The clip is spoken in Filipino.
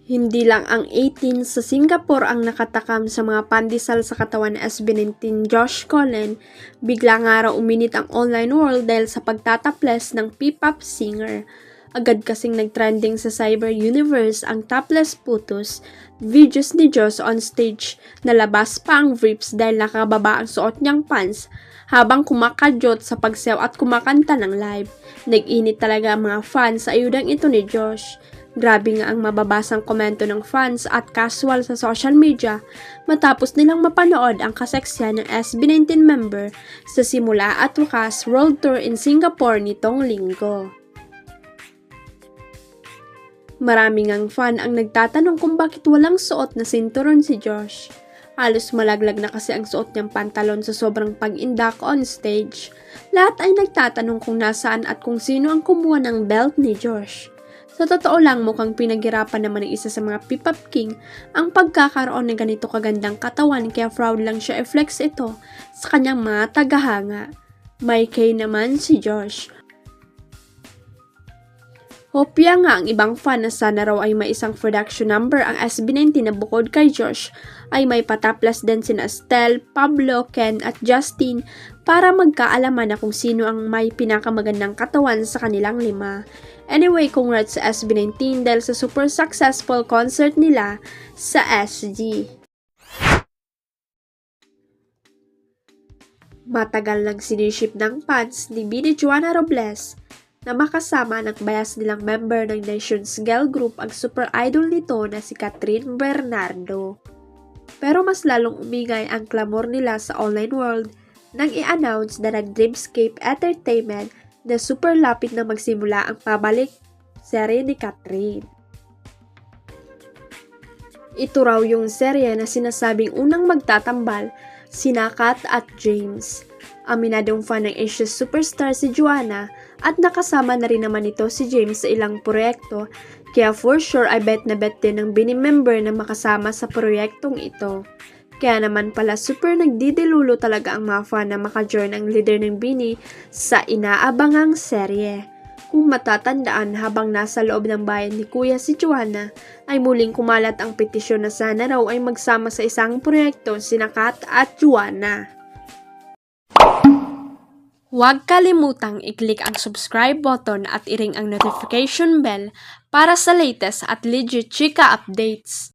Hindi lang ang 18 sa Singapore ang nakatakam sa mga pandesal sa katawan ni SB19 Josh Cullen, bigla nga raw uminit ang online world dahil sa pagtataples ng P-pop singer. Agad kasing nagtrending sa cyber universe ang topless photos, videos ni Josh on stage, nalabas pa ang briefs dahil nakababa ang suot niyang pants habang kumakadyot sa pagsayaw at kumakanta ng live. Nag-init talaga ang mga fans sa ayudang ito ni Josh. Grabe nga ang mababasang komento ng fans at casual sa social media matapos nilang mapanood ang kaseksyan ng SB19 member sa simula at wakas world tour in Singapore nitong linggo. Maraming ang fan ang nagtatanong kung bakit walang suot na sinturon si Josh. Halos malaglag na kasi ang suot niyang pantalon sa sobrang pag-indak on stage. Lahat ay nagtatanong kung nasaan at kung sino ang kumuha ng belt ni Josh. Sa totoo lang, mukhang pinaghirapan naman ng isa sa mga P-pop king ang pagkakaroon ng ganito kagandang katawan kaya proud lang siya i-flex ito sa kanyang mga tagahanga. May K naman si Josh. Hopya nga ang ibang fan na sana raw ay may isang production number ang SB19 na bukod kay Josh ay may pataplas din sina Estelle, Pablo, Ken at Justin para magkaalaman na kung sino ang may pinakamagandang katawan sa kanilang lima. Anyway, congrats sa SB19 dahil sa super successful concert nila sa SG. Matagal nang siniship ng fans ni Bini Joanna Robles na makasama ng bias nilang member ng Nations Girl Group ang super idol nito na si Catherine Bernardo. Pero mas lalong umingay ang clamor nila sa online world nang i-announce na nag-Dreamscape Entertainment na super lapit na magsimula ang pabalik serye ni Catherine. Ito raw yung serye na sinasabing unang magtatambal sina Kat at James. Aminadong fan ng Asia's superstar si Joanna at nakasama na rin naman ito si James sa ilang proyekto kaya for sure ay bet na bet din ng Bini member na makasama sa proyektong ito. Kaya naman pala super nagdidilulo talaga ang mga fan na makajoin ang leader ng Bini sa inaabangang serye. Kung matatandaan habang nasa loob ng bayan ni Kuya si Joanna ay muling kumalat ang petisyon na sana raw ay magsama sa isang proyekto sina Kat at Joanna. Huwag kalimutang i-click ang subscribe button at i-ring ang notification bell para sa latest at legit chika updates.